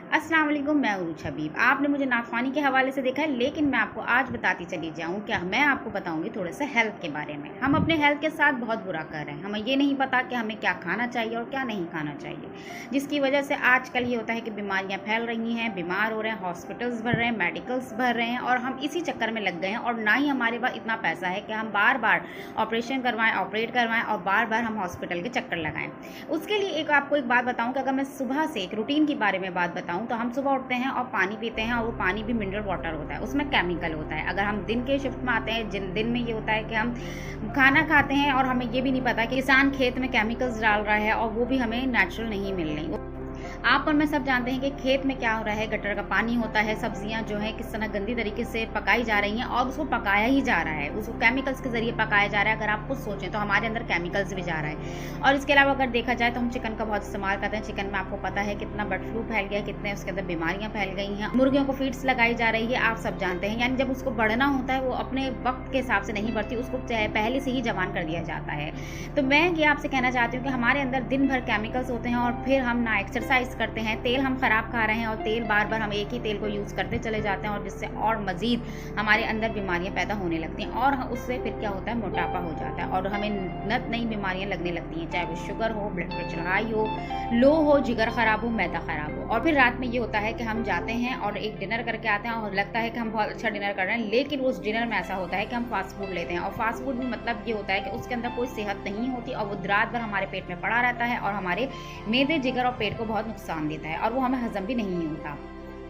अस्सलाम वालेकुम, मैं उरूज हबीब। आपने मुझे नाफ़ानी के हवाले से देखा है, लेकिन मैं आपको आज बताती चली जाऊँ कि मैं आपको बताऊँगी थोड़ा सा हेल्थ के बारे में। हम अपने हेल्थ के साथ बहुत बुरा कर रहे हैं। हमें ये नहीं पता कि हमें क्या खाना चाहिए और क्या नहीं खाना चाहिए, जिसकी वजह से आजकल ये होता है कि बीमारियाँ फैल रही हैं, बीमार हो रहे हैं, हॉस्पिटल्स भर रहे हैं, मेडिकल्स भर रहे हैं और हम इसी चक्कर में लग गए हैं। और ना ही हमारे पास इतना पैसा है कि हम बार-बार ऑपरेशन करवाएँ, ऑपरेट करवाएँ और बार-बार हम हॉस्पिटल के चक्कर लगाएँ। उसके लिए आपको एक बात बताऊँ कि अगर मैं सुबह से एक रूटीन के बारे में बात बताऊँ, तो हम सुबह उठते हैं और पानी पीते हैं और वो पानी भी मिनरल वाटर होता है, उसमें केमिकल होता है। अगर हम दिन के शिफ्ट में आते हैं, दिन में ये होता है कि हम खाना खाते हैं और हमें ये भी नहीं पता कि किसान खेत में केमिकल्स डाल रहा है और वो भी हमें नेचुरल नहीं मिल रही। आप और मैं सब जानते हैं कि खेत में क्या हो रहा है, गटर का पानी होता है, सब्जियां जो है किस तरह गंदी तरीके से पकाई जा रही हैं और उसको पकाया ही जा रहा है, उसको केमिकल्स के जरिए पकाया जा रहा है। अगर आप खुद सोचें तो हमारे अंदर केमिकल्स भी जा रहा है। और इसके अलावा अगर देखा जाए तो हम चिकन का बहुत इस्तेमाल करते हैं। चिकन में आपको पता है कितना बर्ड फ्लू फैल गया है, कितने उसके अंदर बीमारियां फैल गई हैं। मुर्गियों को फीड्स लगाई जा रही है, आप सब जानते हैं। यानी जब उसको बढ़ना होता है वो अपने वक्त के हिसाब से नहीं बढ़ती, उसको पहले से ही जवान कर दिया जाता है। तो मैं ये आपसे कहना चाहती हूँ कि हमारे अंदर दिन भर केमिकल्स होते हैं और फिर हम ना एक्सरसाइज करते हैं, तेल हम ख़राब खा रहे हैं और तेल बार बार हम एक ही तेल को यूज़ करते चले जाते हैं और जिससे और मज़ीद हमारे अंदर बीमारियां पैदा होने लगती हैं और उससे फिर क्या होता है, मोटापा हो जाता है और हमें नत नई बीमारियां लगने लगती हैं, चाहे वो शुगर हो, ब्लड प्रेशर हाई हो, लो हो, जिगर ख़राब हो, मैदा ख़राब हो। और फिर रात में ये होता है कि हम जाते हैं और एक डिनर करके आते हैं और लगता है कि हम बहुत अच्छा डिनर कर रहे हैं, लेकिन उस डिनर में ऐसा होता है कि हम फास्ट फूड लेते हैं और फास्ट फूड में मतलब ये होता है कि उसके अंदर कोई सेहत नहीं होती और वो रात भर हमारे पेट में पड़ा रहता है और हमारे मैदे, जिगर और पेट को बहुत नुकसान देता है और वो हमें हजम भी नहीं होता।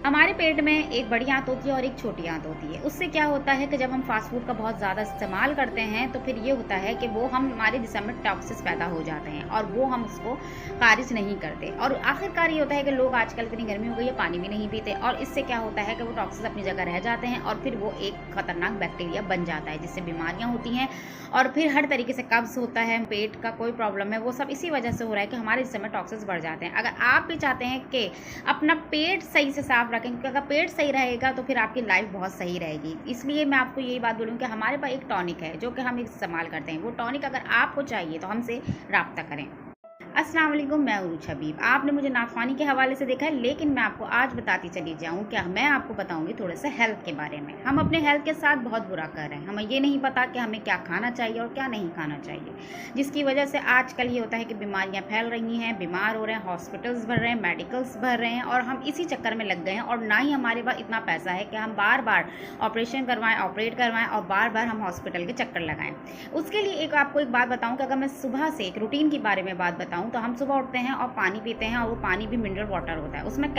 हमारे पेट में एक बड़ी आंत होती है और एक छोटी आंत होती है। उससे क्या होता है कि जब हम फास्ट फूड का बहुत ज़्यादा इस्तेमाल करते हैं तो फिर ये होता है कि वो हमारे जिस्म में टॉक्सिस पैदा हो जाते हैं और वो हम उसको खारिज नहीं करते। और आखिरकार ये होता है कि लोग आजकल इतनी गर्मी हो गई है, पानी भी नहीं पीते और इससे क्या होता है कि वो टॉक्सिस अपनी जगह रह जाते हैं और फिर वो एक खतरनाक बैक्टीरिया बन जाता है जिससे बीमारियाँ होती हैं और फिर हर तरीके से कब्ज़ होता है, पेट का कोई प्रॉब्लम है, वो सब इसी वजह से हो रहा है कि हमारे जिस्म में टॉक्सिस बढ़ जाते हैं। अगर आप भी चाहते हैं कि अपना पेट सही से साफ रखें, क्योंकि अगर पेट सही रहेगा तो फिर आपकी लाइफ बहुत सही रहेगी। इसलिए मैं आपको यही बात बोलूँ कि हमारे पास एक टॉनिक है जो कि हम इस्तेमाल करते हैं। वो टॉनिक अगर आपको चाहिए तो हमसे राब्ता करें। अस्सलाम वालेकुम, मैं उरूज हबीब। आपने मुझे नाफ़ानी के हवाले से देखा है, लेकिन मैं आपको आज बताती चली जाऊँ कि मैं आपको बताऊँगी थोड़ा सा हेल्थ के बारे में। हम अपने हेल्थ के साथ बहुत बुरा कर रहे हैं। हमें ये नहीं पता कि हमें क्या खाना चाहिए और क्या नहीं खाना चाहिए, जिसकी वजह से आजकल ये होता है कि बीमारियाँ फैल रही हैं, बीमार हो रहे हैं, हॉस्पिटल्स भर रहे हैं, मेडिकल्स भर रहे हैं और हम इसी चक्कर में लग गए हैं। और ना ही हमारे पास इतना पैसा है कि हम बार-बार ऑपरेशन करवाएँ, ऑपरेट करवाएँ और बार-बार हम हॉस्पिटल के चक्कर लगाएँ। उसके लिए आपको एक बात बताऊँ कि अगर मैं सुबह से एक रूटीन के बारे में बात बताऊँ, तो हम सुबह उठते हैं और पानी पीते हैं और वो पानी भी मिनरल वाटर होता है, उसमें